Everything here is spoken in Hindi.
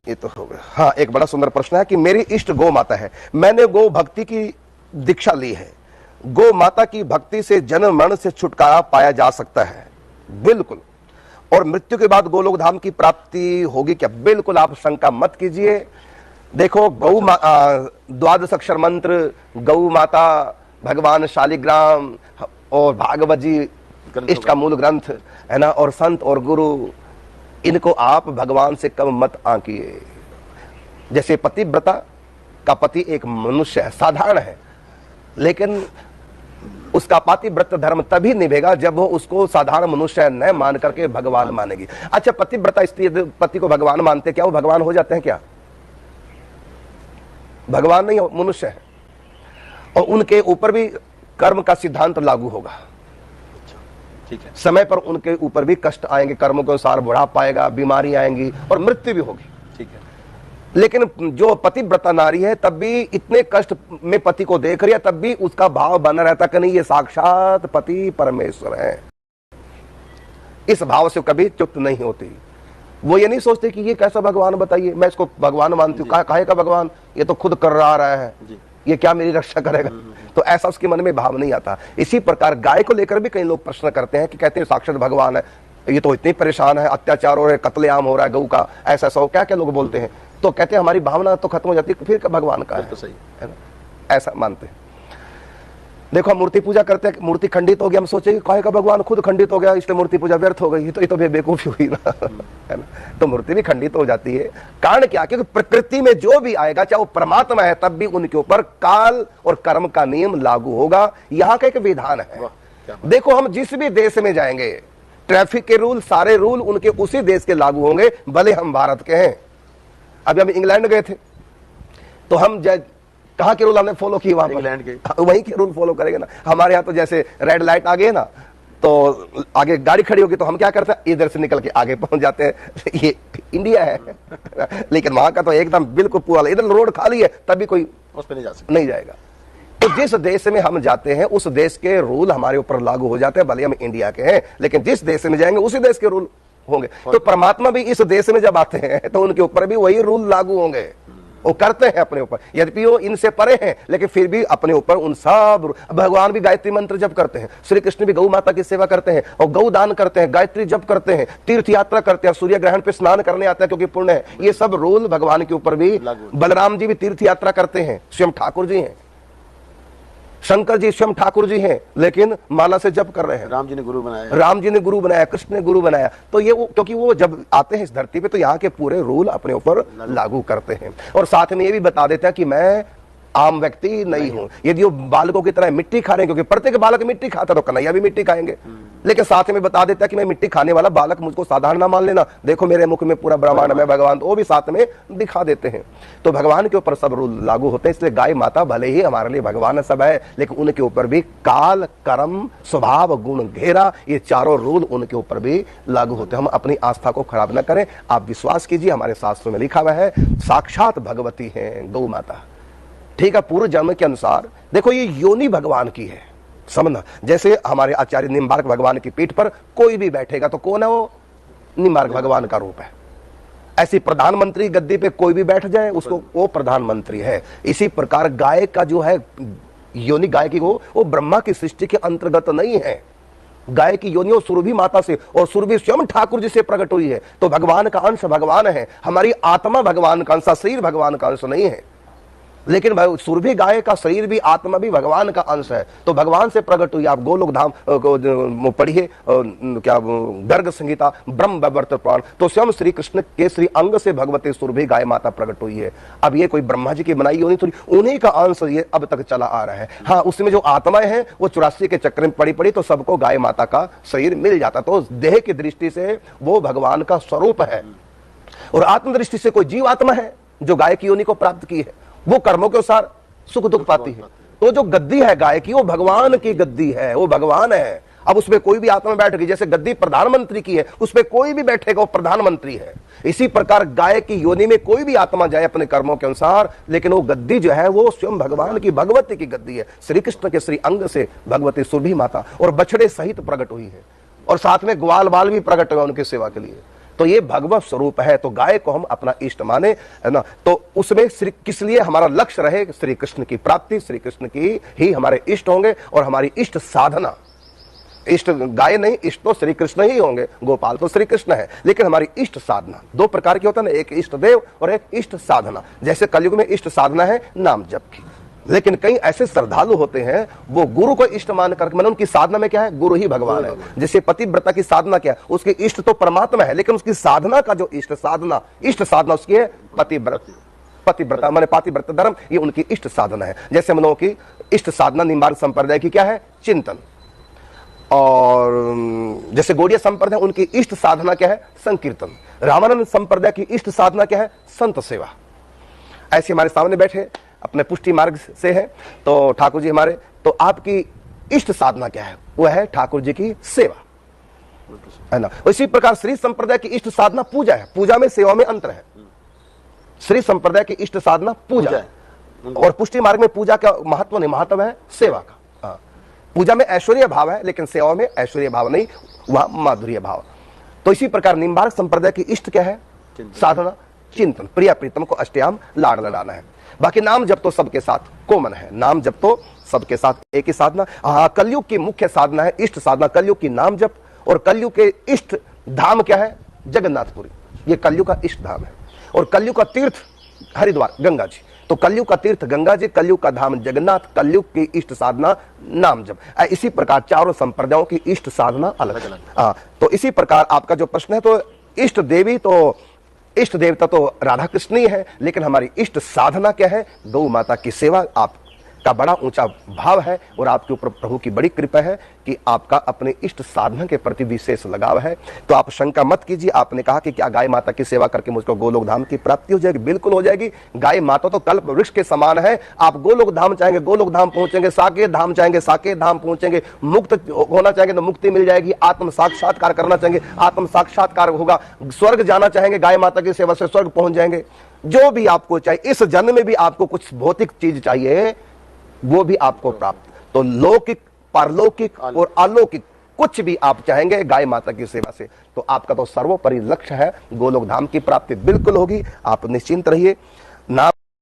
ये तो हो गया। हाँ, एक बड़ा सुंदर प्रश्न है कि मेरी इष्ट गौ माता है, मैंने गौ भक्ति की दीक्षा ली है, गौ माता की भक्ति से जन्म मरण से छुटकारा पाया जा सकता है? बिल्कुल। और मृत्यु के बाद गोलोक धाम की प्राप्ति होगी क्या? बिल्कुल, आप शंका मत कीजिए। देखो, द्वादश अक्षर मंत्र, गौ माता, भगवान शालिग्राम और भागवत जी इष्ट का मूल ग्रंथ है ना, और संत और गुरु, इनको आप भगवान से कम मत आंकिए। जैसे पतिव्रता का पति एक मनुष्य है, साधारण है, लेकिन उसका पतिव्रत धर्म तभी निभेगा जब वो उसको साधारण मनुष्य न मान करके भगवान मानेगी। अच्छा, पतिव्रता स्त्री पति को भगवान मानते, क्या वो भगवान हो जाते हैं? क्या भगवान नहीं, मनुष्य है, और उनके ऊपर भी कर्म का सिद्धांत लागू होगा। ठीक है। समय पर उनके ऊपर भी कष्ट आएंगे, कर्मों के अनुसार बुढ़ापा आएगा, बीमारी आएंगी और मृत्यु भी होगी। ठीक है। लेकिन जो पतिव्रता नारी है, तब भी इतने कष्ट में पति को देख रही है, तब भी उसका भाव बना रहता कि नहीं, ये साक्षात पति परमेश्वर है। इस भाव से कभी चुप नहीं होती। वो ये नहीं सोचते कि ये कैसा भगवान, बताइए, मैं इसको भगवान मानती हूँ, काहे का भगवान, ये तो खुद कर रहा है, ये क्या मेरी रक्षा करेगा? तो ऐसा उसके मन में भाव नहीं आता। इसी प्रकार गाय को लेकर भी कई लोग प्रश्न करते हैं कि कहते हैं साक्षात भगवान है, ये तो इतनी परेशान है, अत्याचार हो रहा है, कत्लेआम हो रहा है गऊ का, ऐसा सो क्या क्या लोग बोलते हैं। तो कहते हैं हमारी भावना तो खत्म हो जाती है, फिर भगवान का है। तो सही है ना, ऐसा मानते हैं। देखो, हम मूर्ति पूजा करते हैं, मूर्ति खंडित हो गया, हम सोचे कि काहे का भगवान खुद खंडित हो गया, इसलिए मूर्ति पूजा व्यर्थ हो गई, तो ये तो बेवकूफी हुई ना। है ना, तो मूर्ति भी खंडित हो जाती है। कारण क्या? क्योंकि प्रकृति में जो भी आएगा, चाहे वो परमात्मा है, तब भी उनके ऊपर काल और कर्म का नियम लागू होगा। यहाँ का एक विधान है। देखो, हम जिस भी देश में जाएंगे, ट्रैफिक के रूल, सारे रूल उनके उसी देश के लागू होंगे, भले हम भारत के हैं। अभी हम इंग्लैंड गए थे, तो हम कहाँ के रूल हमने फॉलो किए? वहां इंग्लैंड के, वहीं के रूल फॉलो करेंगे ना। हमारे यहाँ तो जैसे रेड लाइट आ गई ना, तो आगे गाड़ी खड़ी होगी तो हम क्या करते हैं, इधर से निकल के आगे पहुंच जाते हैं। ये इंडिया है। लेकिन वहां का तो एकदम बिल्कुल पूरा, इधर रोड खाली है, तभी कोई उस पर नहीं जाएगा। तो जिस देश में हम जाते हैं, उस देश के रूल हमारे ऊपर लागू हो जाते हैं, भले हम इंडिया के हैं, लेकिन जिस देश में जाएंगे उसी देश के रूल होंगे। तो परमात्मा भी इस देश में जब आते हैं तो उनके ऊपर भी वही रूल लागू होंगे। वो करते हैं अपने ऊपर, यद्यपि वो इनसे परे हैं, लेकिन फिर भी अपने ऊपर उन सब। भगवान भी गायत्री मंत्र जप करते हैं, श्री कृष्ण भी गौ माता की सेवा करते हैं और गौ दान करते हैं, गायत्री जप करते हैं, तीर्थ यात्रा करते हैं, सूर्य ग्रहण पे स्नान करने आते हैं क्योंकि पुण्य है। ये सब रूल भगवान के ऊपर भी। बलराम जी भी तीर्थ यात्रा करते हैं, स्वयं ठाकुर जी हैं, शंकर जी स्वयं ठाकुर जी हैं, लेकिन माला से जप कर रहे हैं। राम जी ने गुरु बनाया, कृष्ण ने गुरु बनाया। तो ये वो, क्योंकि वो जब आते हैं इस धरती पे तो यहाँ के पूरे रूल अपने ऊपर लागू करते हैं। और साथ में ये भी बता देते हैं कि मैं आम व्यक्ति नहीं हूं। यदि वो बालकों की तरह मिट्टी खा रहे हैं, क्योंकि प्रत्येक बालक मिट्टी खाता, तो कन्हैया भी मिट्टी खाएंगे, लेकिन साथ में बता देता है कि मैं मिट्टी खाने वाला बालक, मुझको साधारण ना मान लेना, देखो मेरे मुख में पूरा ब्रह्मांड में भगवान, तो वो भी साथ में दिखा देते हैं। तो भगवान के ऊपर सब रूल लागू होते हैं। इसलिए गाय माता भले ही हमारे लिए भगवान सब है, लेकिन उनके ऊपर भी काल, कर्म, स्वभाव, गुण, घेरा, ये चारों रूल उनके ऊपर भी लागू होते हैं। हम अपनी आस्था को खराब न करें। आप विश्वास कीजिए, हमारे शास्त्रों में लिखा हुआ है, साक्षात भगवती है गौ माता। ठीक है, पूर्व जन्म के अनुसार। देखो, ये योनि भगवान की है, समझना। जैसे हमारे आचार्य निम्बार्क भगवान की पीठ पर कोई भी बैठेगा तो कौन है वो? निम्बार्क भगवान का रूप है। ऐसी प्रधानमंत्री गद्दी पे कोई भी बैठ जाए, उसको वो प्रधानमंत्री है। इसी प्रकार गाय का जो है योनि, गाय की वो ब्रह्मा की सृष्टि के अंतर्गत नहीं है। गाय की योनि वो सुरभि माता से, और सुरभि स्वयं ठाकुर जी से प्रकट हुई है। तो भगवान का अंश भगवान है, हमारी आत्मा भगवान का अंश, शरीर भगवान का अंश नहीं है। लेकिन सुरभि गाय का शरीर भी, आत्मा भी भगवान का अंश है, तो भगवान से प्रकट हुई। आप गोलोक धाम को पढ़िए, क्या गर्ग संहिता, ब्रह्म वैवर्त पुराण, तो स्वयं श्री कृष्ण के श्री अंग से भगवती सुरभि गाय माता प्रकट हुई है। अब ये कोई ब्रह्मा जी की बनाई होनी थोड़ी, उन्हीं का अंश ये अब तक चला आ रहा है। हाँ, उसमें जो आत्माएं हैं वो 84 के चक्र में पड़ी तो सबको गाय माता का शरीर मिल जाता। तो देह की दृष्टि से वो भगवान का स्वरूप है, और आत्म दृष्टि से कोई जीव आत्मा है जो गाय की योनि को प्राप्त की है, वो कर्मों के अनुसार सुख दुख पाती है। तो जो गद्दी है गाय की, वो भगवान की गद्दी है, वो भगवान है। अब उसमें कोई भी आत्मा बैठ गई, जैसे गद्दी प्रधानमंत्री की है, उसमें कोई भी बैठेगा वो प्रधानमंत्री है। इसी प्रकार गाय की योनि में कोई भी आत्मा जाए अपने कर्मों के अनुसार, लेकिन वो गद्दी जो है वो स्वयं भगवान की, भगवती की गद्दी है। श्री कृष्ण के श्री अंग से भगवती सुरभि माता और बछड़े सहित प्रकट हुई है, और साथ में ग्वाल बाल भी प्रकट हुआ उनकी सेवा के लिए। तो ये भगवत स्वरूप है, तो गाय को हम अपना इष्ट माने, है ना। तो उसमें श्री किस लिए हमारा लक्ष्य रहे, श्री कृष्ण की प्राप्ति, श्री कृष्ण की ही हमारे इष्ट होंगे और हमारी इष्ट साधना, इष्ट गाय नहीं, इष्ट तो श्री कृष्ण ही होंगे, गोपाल तो श्री कृष्ण है, लेकिन हमारी इष्ट साधना दो प्रकार की होता है ना, एक इष्ट देव और एक इष्ट साधना। जैसे कलयुग में इष्ट साधना है नाम जप की, लेकिन कई ऐसे श्रद्धालु होते हैं वो गुरु को इष्ट मान करके, मतलब उनकी साधना में क्या है, गुरु ही भगवान है। जैसे पतिव्रता की साधना क्या है, उसकी इष्ट तो परमात्मा है, लेकिन उसकी साधना का जो इष्ट साधना उसकी है पतिव्रता माने पातिव्रत धर्म, ये उनकी इष्ट साधना है। जैसे हम लोगों की इष्ट साधना निम्बार्क संप्रदाय की क्या है, चिंतन, और जैसे गौड़ीय संप्रदाय उनकी इष्ट साधना क्या है, संकीर्तन। रामानंद संप्रदाय की इष्ट साधना क्या है, संत सेवा। ऐसे हमारे सामने बैठे अपने पुष्टि मार्ग से है, तो ठाकुर जी हमारे, तो आपकी इष्ट साधना क्या है, वह है ठाकुर जी की सेवा, है ना। इसी प्रकार श्री संप्रदाय की इष्ट साधना पूजा है, पूजा में सेवा में अंतर है। श्री संप्रदाय की इष्ट साधना पूजा है और पुष्टि मार्ग में पूजा का महत्व नहीं, महत्व है सेवा का। पूजा में ऐश्वर्य भाव है, लेकिन सेवा में ऐश्वर्य भाव नहीं, वहां माधुर्य भाव। तो इसी प्रकार निम्बार्क संप्रदाय की इष्ट क्या है, साधना चिंतन, प्रिया प्रीतम को अष्टयाम लाड़ लड़ाना है। बाकी नाम जब तो सबके साथ कॉमन है, नाम जब तो सबके साथ एक ही साधना। हाँ, कलयुग की मुख्य साधना है इष्ट साधना, कलयुग की नाम जप, और कलयुग के इष्ट धाम क्या है, जगन्नाथपुरी, ये कलयुग का इष्ट धाम है। और कलयुग का तीर्थ हरिद्वार, गंगा जी, तो कलयुग का तीर्थ गंगा जी, कलयुग का धाम जगन्नाथ, कलयुग की इष्ट साधना नाम जप। इसी प्रकार चारों संप्रदायों की इष्ट साधना अलग अलग। हाँ, तो इसी प्रकार आपका जो प्रश्न है, तो इष्ट देवी तो इष्ट देवता तो राधा कृष्ण ही है, लेकिन हमारी इष्ट साधना क्या है, गौ माता की सेवा। आपका बड़ा ऊंचा भाव है और आपके ऊपर प्रभु की बड़ी कृपा है कि आपका अपने इष्ट साधना के प्रति विशेष लगाव है। तो आप शंका मत कीजिए। आपने कहा कि क्या गाय माता की सेवा करके मुझको गोलोक धाम की प्राप्ति हो जाएगी, बिल्कुल हो जाएगी। गाय माता तो कल्प वृक्ष के समान है। आप गोलोक धाम चाहेंगे गोलोक धाम पहुंचेंगे, साकेत धाम चाहेंगे साकेत धाम पहुंचेंगे, मुक्त होना चाहेंगे तो मुक्ति मिल जाएगी, आत्म साक्षात्कार करना चाहेंगे आत्म साक्षात्कार होगा, स्वर्ग जाना चाहेंगे गाय माता की सेवा से स्वर्ग पहुंच जाएंगे। जो भी आपको चाहिए, इस जन्म में भी आपको कुछ भौतिक चीज चाहिए वो भी आपको प्राप्त। तो लौकिक, पारलौकिक और अलौकिक कुछ भी आप चाहेंगे गाय माता की सेवा से, तो आपका तो सर्वोपरि लक्ष्य है गोलोक धाम की प्राप्ति बिल्कुल होगी। आप निश्चिंत रहिए। नाम